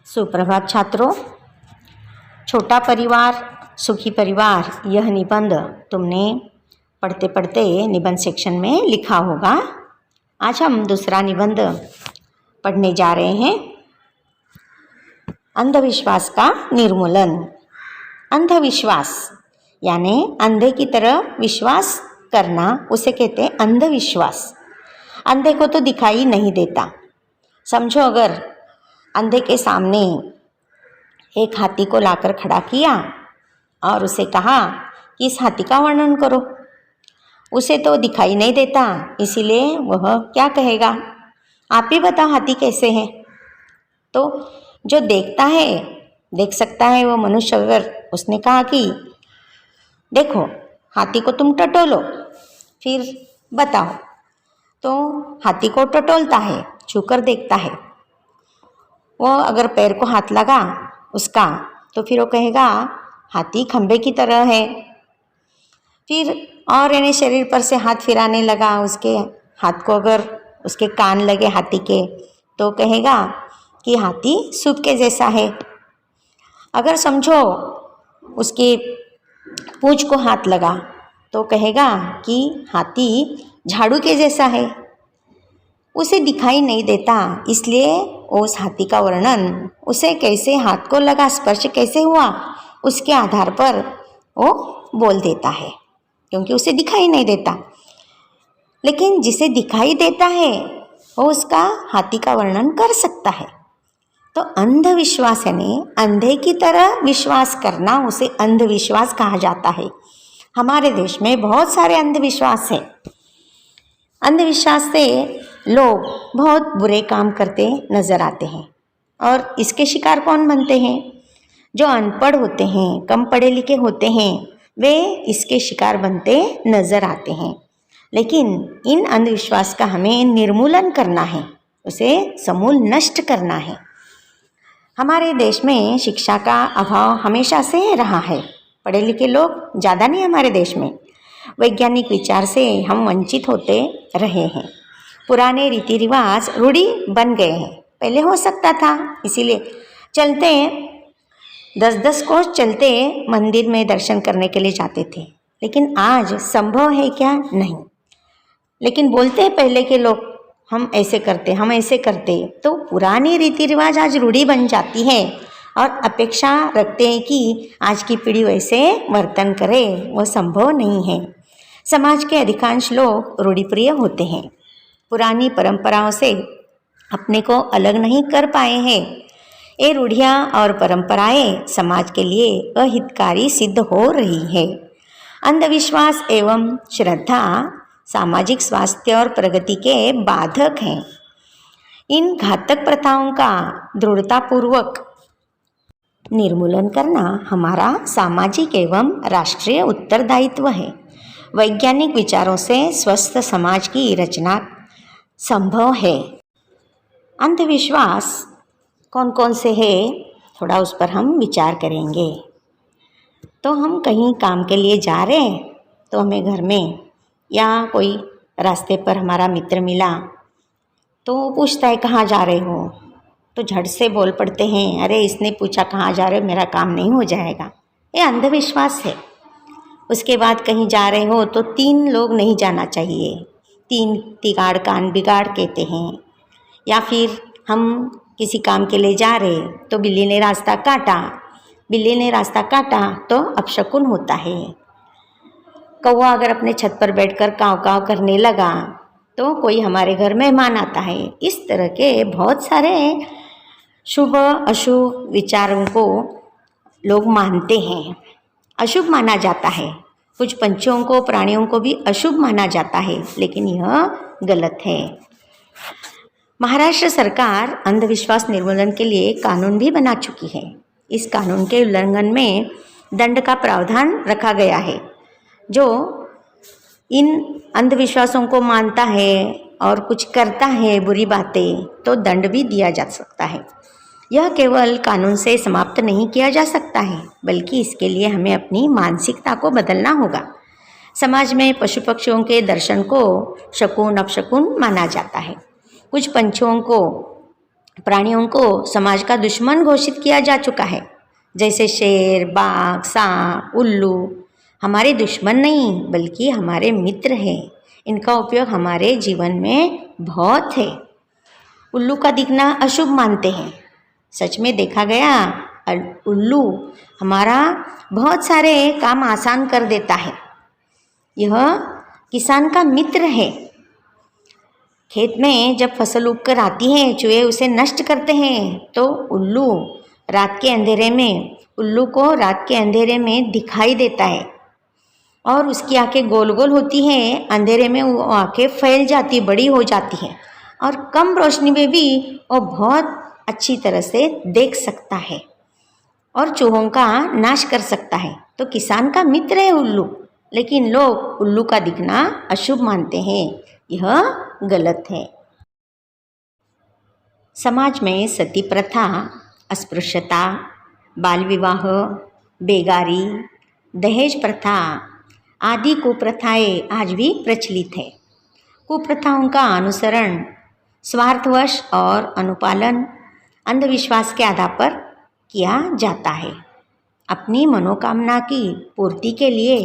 सुप्रभात छात्रों। छोटा परिवार सुखी परिवार, यह निबंध तुमने पढ़ते पढ़ते निबंध सेक्शन में लिखा होगा। आज हम दूसरा निबंध पढ़ने जा रहे हैं। अंधविश्वास का निर्मूलन। अंधविश्वास यानी अंधे की तरह विश्वास करना, उसे कहते हैं अंधविश्वास। अंधे को तो दिखाई नहीं देता। समझो, अगर अंधे के सामने एक हाथी को लाकर खड़ा किया और उसे कहा कि इस हाथी का वर्णन करो, उसे तो दिखाई नहीं देता, इसीलिए वह क्या कहेगा, आप ही बताओ हाथी कैसे है। तो जो देखता है, देख सकता है वो मनुष्य, अगर उसने कहा कि देखो हाथी को तुम टटोलो, फिर बताओ, तो हाथी को टटोलता है, छूकर देखता है। वो अगर पैर को हाथ लगा उसका, तो फिर वो कहेगा हाथी खंबे की तरह है। फिर और यानी शरीर पर से हाथ फिराने लगा, उसके हाथ को अगर उसके कान लगे हाथी के, तो कहेगा कि हाथी सूप के जैसा है। अगर समझो उसकी पूंछ को हाथ लगा, तो कहेगा कि हाथी झाड़ू के जैसा है। उसे दिखाई नहीं देता, इसलिए उस हाथी का वर्णन, उसे कैसे हाथ को लगा, स्पर्श कैसे हुआ, उसके आधार पर वो बोल देता है, क्योंकि उसे दिखाई नहीं देता। लेकिन जिसे दिखाई देता है वो उसका हाथी का वर्णन कर सकता है। तो अंधविश्वास यानी अंधे की तरह विश्वास करना, उसे अंधविश्वास कहा जाता है। हमारे देश में बहुत सारे अंधविश्वास हैं। अंधविश्वास से लोग बहुत बुरे काम करते नजर आते हैं, और इसके शिकार कौन बनते हैं? जो अनपढ़ होते हैं, कम पढ़े लिखे होते हैं, वे इसके शिकार बनते नजर आते हैं। लेकिन इन अंधविश्वास का हमें निर्मूलन करना है, उसे समूल नष्ट करना है। हमारे देश में शिक्षा का अभाव हमेशा से रहा है। पढ़े लिखे लोग ज़्यादा नहीं हमारे देश में। वैज्ञानिक विचार से हम वंचित होते रहे हैं। पुराने रीति रिवाज रूढ़ी बन गए हैं। पहले हो सकता था, इसीलिए चलते 10-10 कोस चलते मंदिर में दर्शन करने के लिए जाते थे। लेकिन आज संभव है क्या? नहीं। लेकिन बोलते हैं पहले के लोग, हम ऐसे करते, हम ऐसे करते। तो पुरानी रीति रिवाज आज रूढ़ी बन जाती है और अपेक्षा रखते हैं कि आज की पीढ़ी वैसे वर्तन करे। वह संभव नहीं है। समाज के अधिकांश लोग रूढ़िप्रिय होते हैं, पुरानी परंपराओं से अपने को अलग नहीं कर पाए हैं। ये रूढ़ियाँ और परंपराएं समाज के लिए अहितकारी सिद्ध हो रही है। अंधविश्वास एवं श्रद्धा सामाजिक स्वास्थ्य और प्रगति के बाधक हैं। इन घातक प्रथाओं का दृढ़तापूर्वक निर्मूलन करना हमारा सामाजिक एवं राष्ट्रीय उत्तरदायित्व है। वैज्ञानिक विचारों से स्वस्थ समाज की रचना संभव है। अंधविश्वास कौन कौन से हैं, थोड़ा उस पर हम विचार करेंगे। तो हम कहीं काम के लिए जा रहे हैं, तो हमें घर में या कोई रास्ते पर हमारा मित्र मिला, तो वो पूछता है कहाँ जा रहे हो, तो झट से बोल पड़ते हैं, अरे इसने पूछा कहाँ जा रहे हो, मेरा काम नहीं हो जाएगा। ये अंधविश्वास है। उसके बाद कहीं जा रहे हो तो 3 लोग नहीं जाना चाहिए, 3 तिगाड़ कान बिगाड़ कहते हैं। या फिर हम किसी काम के लिए जा रहे, तो बिल्ली ने रास्ता काटा, बिल्ली ने रास्ता काटा तो अपशकुन होता है। कौवा अगर अपने छत पर बैठकर काव काव करने लगा, तो कोई हमारे घर मेहमान आता है। इस तरह के बहुत सारे शुभ अशुभ विचारों को लोग मानते हैं, अशुभ माना जाता है। कुछ पंछियों को, प्राणियों को भी अशुभ माना जाता है, लेकिन यह गलत है। महाराष्ट्र सरकार अंधविश्वास निर्मूलन के लिए कानून भी बना चुकी है। इस कानून के उल्लंघन में दंड का प्रावधान रखा गया है। जो इन अंधविश्वासों को मानता है और कुछ करता है बुरी बातें, तो दंड भी दिया जा सकता है। यह केवल कानून से समाप्त नहीं किया जा सकता है, बल्कि इसके लिए हमें अपनी मानसिकता को बदलना होगा। समाज में पशु पक्षियों के दर्शन को शकुन अपशकुन माना जाता है। कुछ पंछियों को प्राणियों को समाज का दुश्मन घोषित किया जा चुका है। जैसे शेर, बाघ, सांप, उल्लू हमारे दुश्मन नहीं बल्कि हमारे मित्र हैं। इनका उपयोग हमारे जीवन में बहुत है। उल्लू का दिखना अशुभ मानते हैं। सच में देखा गया उल्लू हमारा बहुत सारे काम आसान कर देता है। यह किसान का मित्र है। खेत में जब फसल उगकर आती है, चूहे उसे नष्ट करते हैं तो उल्लू को रात के अंधेरे में दिखाई देता है और उसकी आंखें गोल गोल होती हैं। अंधेरे में वो आंखें फैल जाती, बड़ी हो जाती हैं और कम रोशनी में भी वो बहुत अच्छी तरह से देख सकता है और चूहों का नाश कर सकता है। तो किसान का मित्र है उल्लू, लेकिन लोग उल्लू का दिखना अशुभ मानते हैं। यह गलत है। समाज में सती प्रथा, अस्पृश्यता, बाल विवाह, बेगारी, दहेज प्रथा आदि कुप्रथाएं आज भी प्रचलित है। कुप्रथाओं का अनुसरण, स्वार्थवश और अनुपालन अंधविश्वास के आधार पर किया जाता है। अपनी मनोकामना की पूर्ति के लिए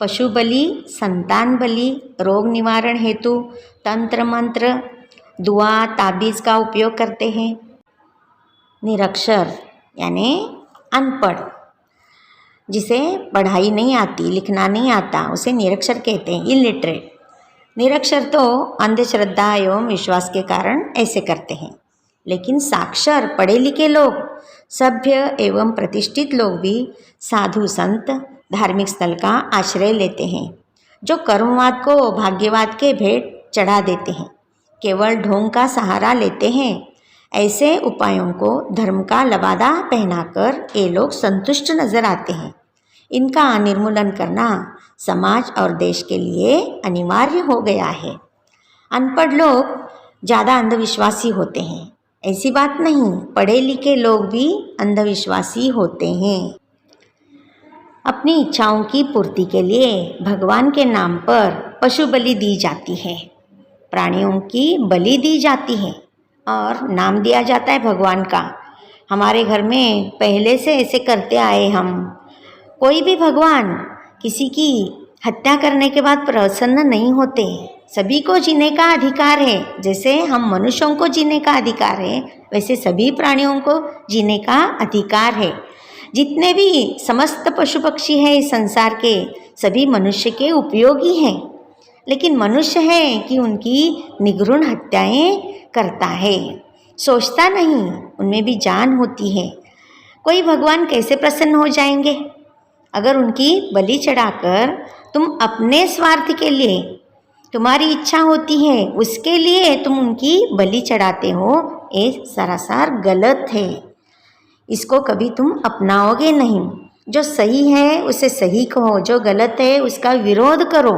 पशु बलि, संतान बलि, रोग निवारण हेतु तंत्र मंत्र, दुआ, ताबीज़ का उपयोग करते हैं। निरक्षर यानी अनपढ़, जिसे पढ़ाई नहीं आती, लिखना नहीं आता, उसे निरक्षर कहते हैं, इलिटरेट। निरक्षर तो अंधश्रद्धा एवं विश्वास के कारण ऐसे करते हैं, लेकिन साक्षर पढ़े लिखे लोग, सभ्य एवं प्रतिष्ठित लोग भी साधु संत धार्मिक स्थल का आश्रय लेते हैं, जो कर्मवाद को भाग्यवाद के भेंट चढ़ा देते हैं, केवल ढोंग का सहारा लेते हैं। ऐसे उपायों को धर्म का लबादा पहनाकर ये लोग संतुष्ट नजर आते हैं। इनका निर्मूलन करना समाज और देश के लिए अनिवार्य हो गया है। अनपढ़ लोग ज़्यादा अंधविश्वासी होते हैं, ऐसी बात नहीं, पढ़े लिखे लोग भी अंधविश्वासी होते हैं। अपनी इच्छाओं की पूर्ति के लिए भगवान के नाम पर पशु बलि दी जाती है, प्राणियों की बलि दी जाती है और नाम दिया जाता है भगवान का। हमारे घर में पहले से ऐसे करते आए हम। कोई भी भगवान किसी की हत्या करने के बाद प्रसन्न नहीं होते। सभी को जीने का अधिकार है। जैसे हम मनुष्यों को जीने का अधिकार है, वैसे सभी प्राणियों को जीने का अधिकार है। जितने भी समस्त पशु पक्षी हैं इस संसार के, सभी मनुष्य के उपयोगी हैं, लेकिन मनुष्य है कि उनकी निगुण हत्याएं करता है, सोचता नहीं, उनमें भी जान होती है। कोई भगवान कैसे प्रसन्न हो जाएंगे अगर उनकी बलि चढ़ाकर तुम अपने स्वार्थ के लिए, तुम्हारी इच्छा होती है उसके लिए तुम उनकी बलि चढ़ाते हो। ये सरासर गलत है, इसको कभी तुम अपनाओगे नहीं। जो सही है उसे सही कहो, जो गलत है उसका विरोध करो।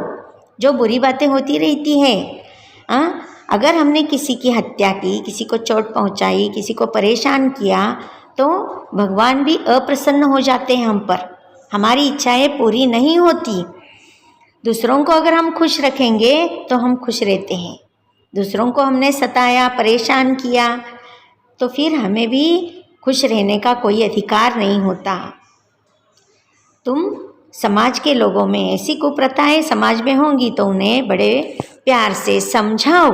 जो बुरी बातें होती रहती है, अगर हमने किसी की हत्या की, किसी को चोट पहुंचाई, किसी को परेशान किया, तो भगवान भी अप्रसन्न हो जाते हैं हम पर, हमारी इच्छाएं पूरी नहीं होती। दूसरों को अगर हम खुश रखेंगे तो हम खुश रहते हैं। दूसरों को हमने सताया, परेशान किया, तो फिर हमें भी खुश रहने का कोई अधिकार नहीं होता। तुम समाज के लोगों में ऐसी कुप्रथाएं समाज में होंगी तो उन्हें बड़े प्यार से समझाओ।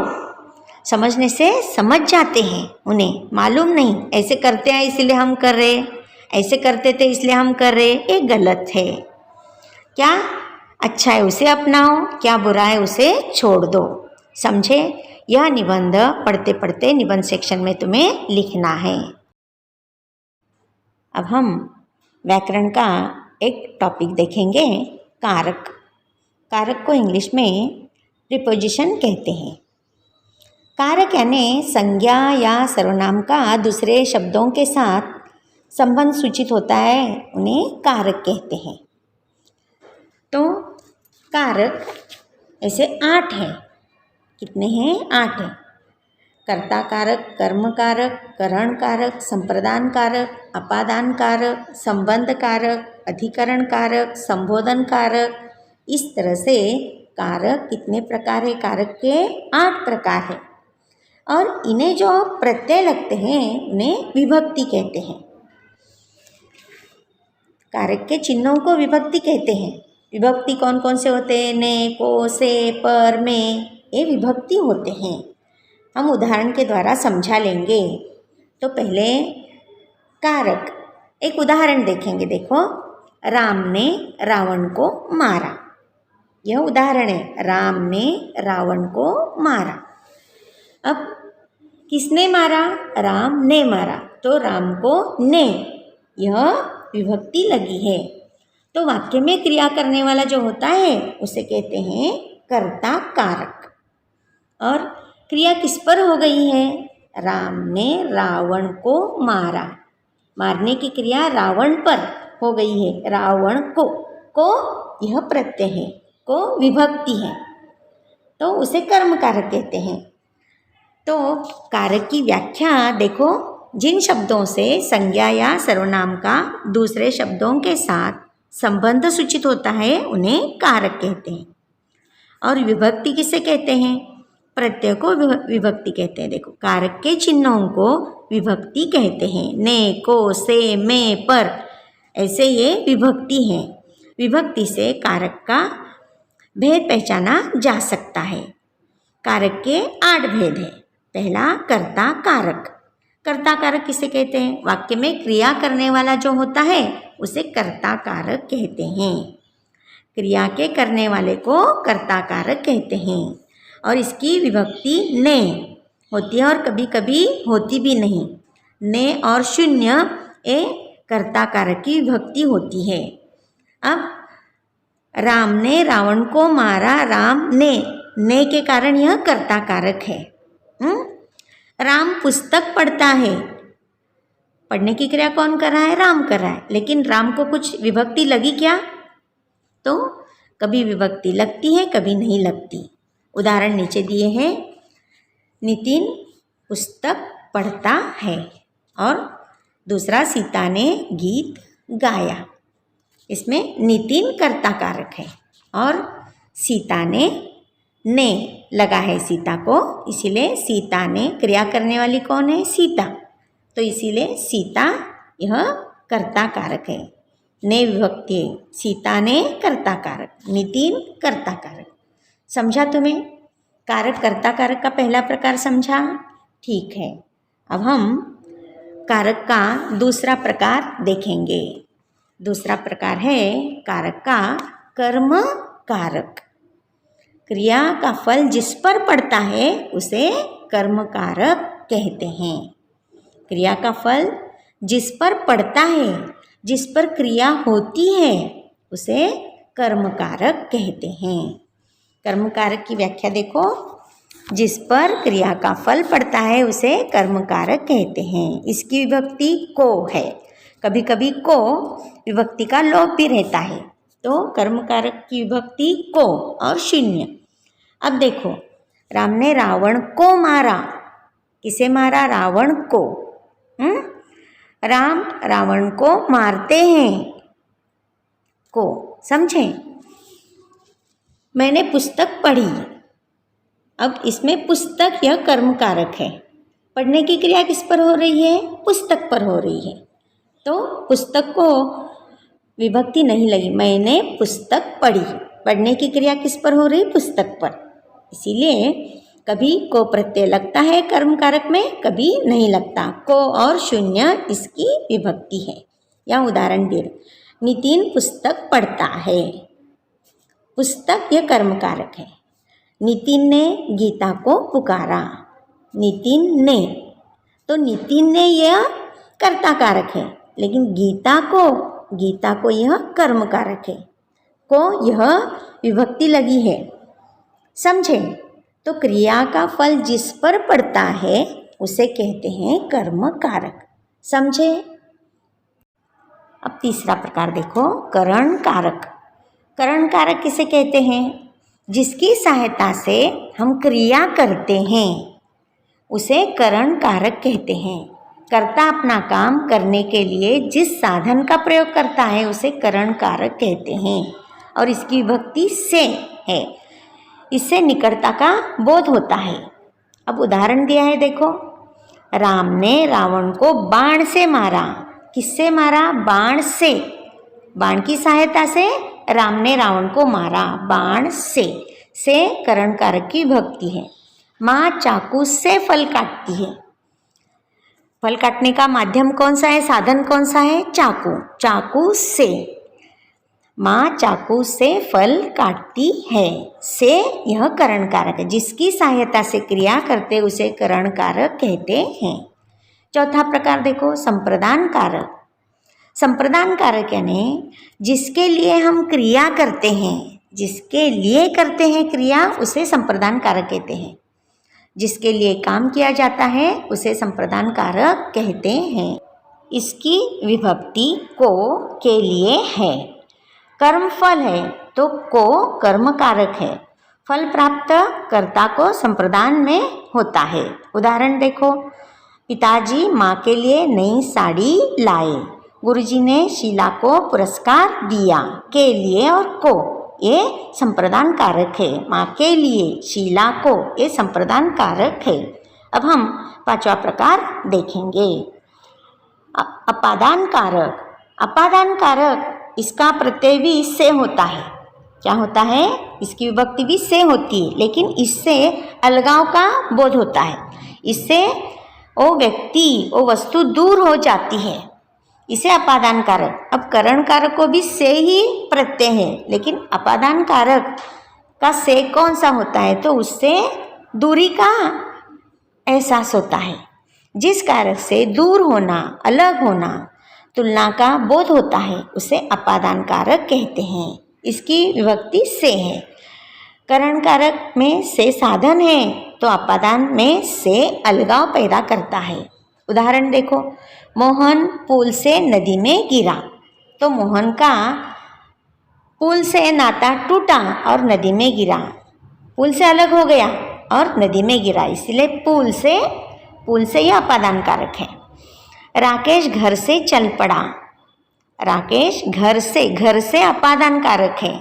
समझने से समझ जाते हैं, उन्हें मालूम नहीं ऐसे करते हैं इसलिए हम कर रहे, ऐसे करते थे इसलिए हम कर रहे। ये गलत है। क्या अच्छा है उसे अपनाओ, क्या बुरा है उसे छोड़ दो। समझे? यह निबंध पढ़ते पढ़ते निबंध सेक्शन में तुम्हें लिखना है। अब हम व्याकरण का एक टॉपिक देखेंगे, कारक। कारक को इंग्लिश में प्रीपोजिशन कहते हैं। कारक यानी संज्ञा या सर्वनाम का दूसरे शब्दों के साथ संबंध सूचित होता है, उन्हें कारक कहते हैं। तो कारक ऐसे 8 हैं। कितने हैं? 8 हैं। कर्ता कारक, कर्म कारक, करण कारक, संप्रदान कारक, अपादान कारक, संबंध कारक, अधिकरण कारक, संबोधन कारक। इस तरह से कारक कितने प्रकार है? कारक के 8 प्रकार है। और इन्हें जो प्रत्यय लगते हैं उन्हें विभक्ति कहते हैं। कारक के चिन्हों को विभक्ति कहते हैं। विभक्ति कौन कौन से होते हैं? ने, को, से, पर, में, ये विभक्ति होते हैं। हम उदाहरण के द्वारा समझा लेंगे। तो पहले कारक, एक उदाहरण देखेंगे। देखो, राम ने रावण को मारा, यह उदाहरण है। राम ने रावण को मारा। अब किसने मारा? राम ने मारा, तो राम को ने, यह विभक्ति लगी है। तो वाक्य में क्रिया करने वाला जो होता है उसे कहते हैं कर्ता कारक। और क्रिया किस पर हो गई है? राम ने रावण को मारा। मारने की क्रिया रावण पर हो गई है। रावण को यह प्रत्यय है, को विभक्ति है, तो उसे कर्म कारक कहते हैं। तो कारक की व्याख्या देखो, जिन शब्दों से संज्ञा या सर्वनाम का दूसरे शब्दों के साथ संबंध सूचित होता है उन्हें कारक कहते हैं। और विभक्ति किसे कहते हैं? प्रत्यय को विभक्ति कहते हैं। देखो, कारक के चिन्हों को विभक्ति कहते हैं। ने, को, से, में, पर, ऐसे ये विभक्ति हैं। विभक्ति से कारक का भेद पहचाना जा सकता है। कारक के 8 भेद हैं। पहला, कर्ता कारक। कर्ता कारक किसे कहते हैं? वाक्य में क्रिया करने वाला जो होता है उसे कर्ता कारक कहते हैं। क्रिया के करने वाले को कर्ता कारक कहते हैं। और इसकी विभक्ति ने होती है और कभी कभी होती भी नहीं। ने और शून्य ये कर्ता कारक की विभक्ति होती है। अब राम ने रावण को मारा, राम ने के कारण यह कर्ता कारक है। राम पुस्तक पढ़ता है, पढ़ने की क्रिया कौन कर रहा है? राम कर रहा है, लेकिन राम को कुछ विभक्ति लगी क्या? तो कभी विभक्ति लगती है, कभी नहीं लगती। उदाहरण नीचे दिए हैं। नितिन पुस्तक पढ़ता है, और दूसरा, सीता ने गीत गाया। इसमें नितिन कर्ता कारक है और सीता ने लगा है सीता को, इसीलिए सीता ने, क्रिया करने वाली कौन है? सीता, तो इसीलिए सीता यह कर्ता कारक है। ने विभक्ति है, सीता ने कर्ता कारक, नितिन कर्ता कारक। समझा तुम्हें? कारक कर्ता कारक का पहला प्रकार समझा? ठीक है। अब हम कारक का दूसरा प्रकार देखेंगे। दूसरा प्रकार है कारक का कर्म कारक। क्रिया का फल जिस पर पड़ता है उसे कर्म कारक कहते हैं। क्रिया का फल जिस पर पड़ता है, जिस पर क्रिया होती है, उसे कर्म कारक कहते हैं। कर्म कारक की व्याख्या देखो, जिस पर क्रिया का फल पड़ता है उसे कर्म कारक कहते हैं। इसकी विभक्ति को है, कभी कभी को विभक्ति का लोप भी रहता है, तो कर्म कारक की विभक्ति को और शून्य। अब देखो, राम ने रावण को मारा। किसे मारा? रावण को। राम रावण को मारते हैं, को। समझे? मैंने पुस्तक पढ़ी। अब इसमें पुस्तक यह कर्म कारक है। पढ़ने की क्रिया किस पर हो रही है? पुस्तक पर हो रही है, तो पुस्तक को विभक्ति नहीं लगी। मैंने पुस्तक पढ़ी, पढ़ने की क्रिया किस पर हो रही? पुस्तक पर, इसीलिए कभी को प्रत्यय लगता है कर्म कारक में, कभी नहीं लगता। को और शून्य इसकी विभक्ति है। या उदाहरण दे, नितिन पुस्तक पढ़ता है। पुस्तक यह कर्म कारक है। नितिन ने गीता को पुकारा। नितिन ने, तो नितिन ने यह कर्ता कारक है, लेकिन गीता को यह कर्म कारक है। को यह विभक्ति लगी है। समझे? तो क्रिया का फल जिस पर पड़ता है उसे कहते हैं कर्म कारक। समझे? अब तीसरा प्रकार देखो, करण कारक। करण कारक किसे कहते हैं? जिसकी सहायता से हम क्रिया करते हैं उसे करण कारक कहते हैं। कर्ता अपना काम करने के लिए जिस साधन का प्रयोग करता है उसे करण कारक कहते हैं। और इसकी विभक्ति से है, इससे निकटता का बोध होता है। अब उदाहरण दिया है देखो, राम ने रावण को बाण से मारा। किससे मारा? बाण से। बाण की सहायता से राम ने रावण को मारा, बाण से करण कारक की विभक्ति है। माँ चाकू से फल काटती है। फल काटने का माध्यम कौन सा है, साधन कौन सा है? चाकू। चाकू से, माँ चाकू से फल काटती है। से यह करण कारक है, जिसकी सहायता से क्रिया करते उसे करण कारक कहते हैं। चौथा प्रकार देखो, संप्रदान कारक। संप्रदान कारक यानी जिसके लिए हम क्रिया करते हैं, जिसके लिए करते हैं क्रिया, उसे संप्रदान कारक कहते हैं। जिसके लिए काम किया जाता है उसे संप्रदान कारक कहते हैं। इसकी विभक्ति को के लिए है। कर्म फल है तो को कर्म कारक है। फल प्राप्त कर्ता को संप्रदान में होता है। उदाहरण देखो, पिताजी माँ के लिए नई साड़ी लाए। गुरुजी ने शीला को पुरस्कार दिया। के लिए और को ये संप्रदान कारक है। माँ के लिए, शीला को, ये संप्रदान कारक है। अब हम पांचवा प्रकार देखेंगे, अपादान कारक। अपादान कारक, इसका प्रत्यय भी से होता है। क्या होता है? इसकी विभक्ति भी से होती है, लेकिन इससे अलगाव का बोध होता है। इससे वो व्यक्ति, वो वस्तु दूर हो जाती है, इसे अपादान कारक। अब करण कारक को भी से ही प्रत्यय है, लेकिन अपादान कारक का से कौन सा होता है? तो उससे दूरी का एहसास होता है। जिस कारक से दूर होना, अलग होना, तुलना का बोध होता है, उसे अपादान कारक कहते हैं। इसकी विभक्ति से है। करण कारक में से साधन है तो अपादान में से अलगाव पैदा करता है। उदाहरण देखो, मोहन पुल से नदी में गिरा। तो मोहन का पुल से नाता टूटा और नदी में गिरा। पुल से अलग हो गया और नदी में गिरा, इसलिए पुल से यह अपादान कारक है। राकेश घर से चल पड़ा। राकेश घर से अपादान कारक है,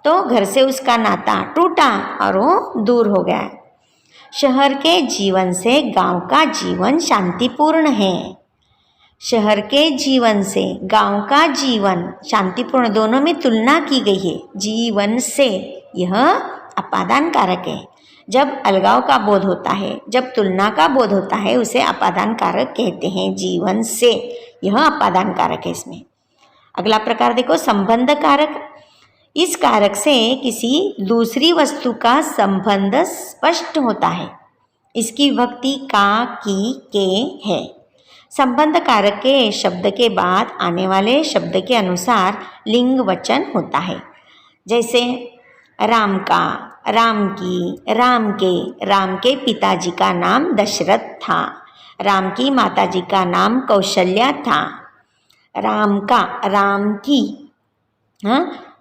तो घर से उसका नाता टूटा और वो दूर हो गया। शहर के जीवन से गांव का जीवन शांतिपूर्ण है। शहर के जीवन से गांव का जीवन शांतिपूर्ण, दोनों में तुलना की गई है। जीवन से यह अपादान कारक है। जब अलगाव का बोध होता है, जब तुलना का बोध होता है, उसे अपादान कारक कहते हैं। जीवन से यह अपादान कारक है इसमें। अगला प्रकार देखो, संबंध कारक। इस कारक से किसी दूसरी वस्तु का संबंध स्पष्ट होता है। इसकी विभक्ति का, की, के है। संबंध कारक के शब्द के बाद आने वाले शब्द के अनुसार लिंग वचन होता है। जैसे राम का, राम की, राम के पिताजी का नाम दशरथ था। राम की माताजी का नाम कौशल्या था। राम का, राम की,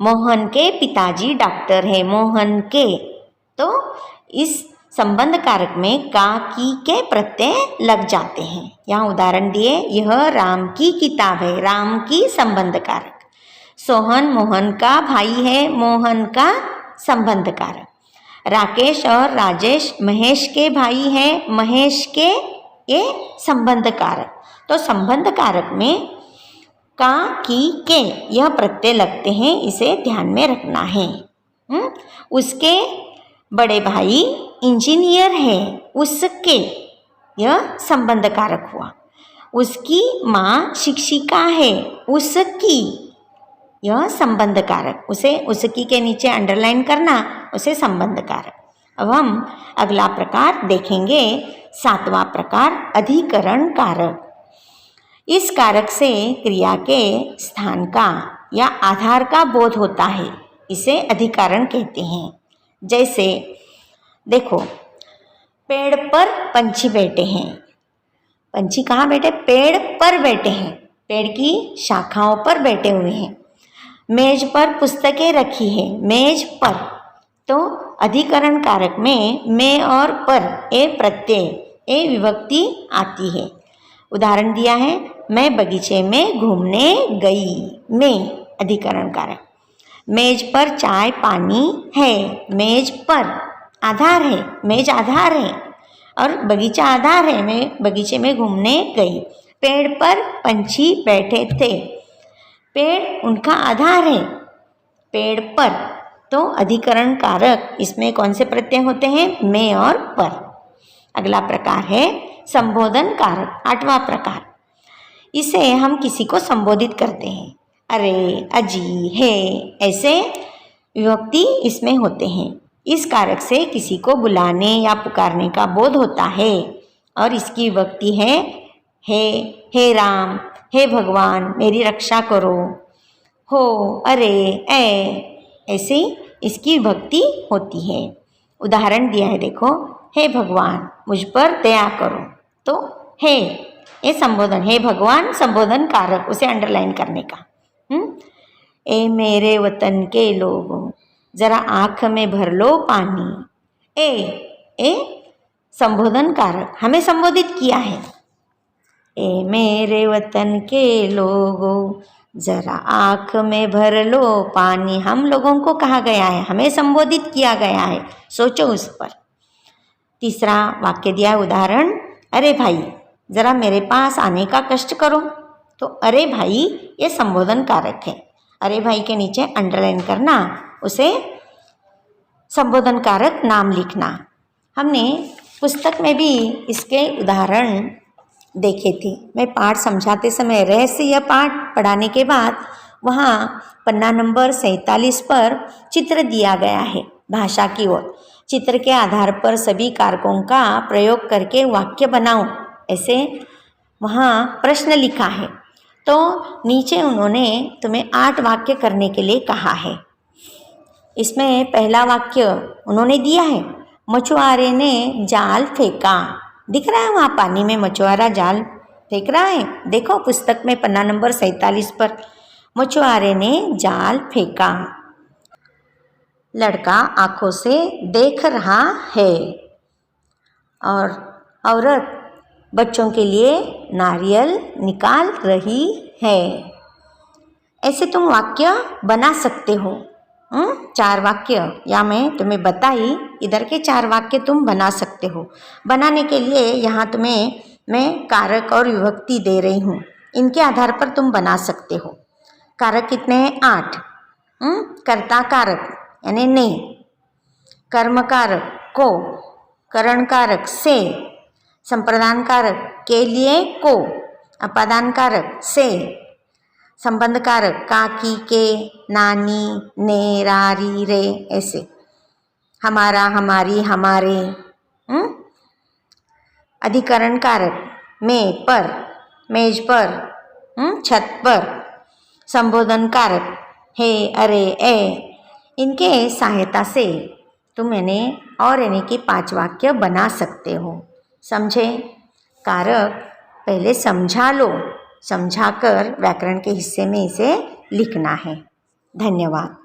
मोहन के पिताजी डॉक्टर है। मोहन के, तो इस संबंध कारक में का, की के प्रत्यय लग जाते हैं। यहाँ उदाहरण दिए, यह राम की किताब है। राम की संबंध कारक। सोहन मोहन का भाई है। मोहन का संबंध कारक। राकेश और राजेश महेश के भाई हैं। महेश के ये संबंध कारक। तो संबंध कारक में का, की, के यह प्रत्यय लगते हैं, इसे ध्यान में रखना है। उसके बड़े भाई इंजीनियर है। उसके यह संबंध कारक हुआ। उसकी माँ शिक्षिका है। उसकी यह संबंध कारक, उसे उसकी के नीचे अंडरलाइन करना, उसे संबंध कारक। अब हम अगला प्रकार देखेंगे, सातवां प्रकार अधिकरण कारक। इस कारक से क्रिया के स्थान का या आधार का बोध होता है, इसे अधिकरण कहते हैं। जैसे देखो, पेड़ पर पंछी बैठे हैं। पंछी कहाँ बैठे? पेड़ पर बैठे हैं, पेड़ की शाखाओं पर बैठे हुए हैं। मेज पर पुस्तकें रखी है। मेज पर, तो अधिकरण कारक में और पर ए प्रत्यय, ए विभक्ति आती है। उदाहरण दिया है, मैं बगीचे में घूमने गई। में अधिकरण कारक। मेज पर चाय पानी है। मेज पर आधार है, मेज आधार है। और बगीचा आधार है, मैं बगीचे में घूमने गई। पेड़ पर पंछी बैठे थे, पेड़ उनका आधार है। पेड़ पर, तो अधिकरण कारक इसमें कौन से प्रत्यय होते हैं? में और पर। अगला प्रकार है संबोधन कारक, 8वां प्रकार। इसे हम किसी को संबोधित करते हैं। अरे, अजी, हे, ऐसे विभक्ति इसमें होते हैं। इस कारक से किसी को बुलाने या पुकारने का बोध होता है और इसकी विभक्ति है हे राम, हे भगवान मेरी रक्षा करो, हो, अरे, ऐसे इसकी विभक्ति होती है। उदाहरण दिया है, देखो, हे भगवान मुझ पर दया करो, तो हे ये संबोधन, हे भगवान संबोधन कारक, उसे अंडरलाइन करने का। ए मेरे वतन के लोगों जरा आँख में भर लो पानी। ए संबोधन कारक, हमें संबोधित किया है। ए मेरे वतन के लोगों जरा आँख में भर लो पानी, हम लोगों को कहा गया है, हमें संबोधित किया गया है, सोचो उस पर। तीसरा वाक्य दिया उदाहरण, अरे भाई जरा मेरे पास आने का कष्ट करो, तो अरे भाई ये संबोधन कारक है। अरे भाई के नीचे अंडरलाइन करना, उसे संबोधन कारक नाम लिखना। हमने पुस्तक में भी इसके उदाहरण देखे थे। मैं पाठ समझाते समय रहस्य या पाठ पढ़ाने के बाद वहाँ पन्ना नंबर 47 पर चित्र दिया गया है भाषा की ओर। चित्र के आधार पर सभी कारकों का प्रयोग करके वाक्य बनाओ, ऐसे वहाँ प्रश्न लिखा है। तो नीचे उन्होंने तुम्हें 8 वाक्य करने के लिए कहा है। इसमें पहला वाक्य उन्होंने दिया है, मछुआरे ने जाल फेंका। दिख रहा है वहाँ पानी में मछुआरा जाल फेंक रहा है। देखो पुस्तक में पन्ना नंबर 47 पर, मछुआरे ने जाल फेंका। लड़का आंखों से देख रहा है और औरत बच्चों के लिए नारियल निकाल रही है। ऐसे तुम वाक्य बना सकते हो। 4 वाक्य या मैं तुम्हें बताई, इधर के 4 वाक्य तुम बना सकते हो। बनाने के लिए यहाँ तुम्हें मैं कारक और विभक्ति दे रही हूँ, इनके आधार पर तुम बना सकते हो। कारक कितने हैं? 8। कर्ता कारक यानी नहीं, कर्म कारक को, करण कारक से, संप्रदान कारक के लिए को, अपादान कारक से, संबंध कारक का, की, के, नानी, ने, रारी, रे, ऐसे, हमारा, हमारी, हमारे। अधिकरण कारक में, पर, मेज पर, छत पर। संबोधन कारक हे, अरे, इनके सहायता से तुम यानी कि 5 वाक्य बना सकते हो। समझे? कारक पहले समझा लो, समझाकर व्याकरण के हिस्से में इसे लिखना है। धन्यवाद।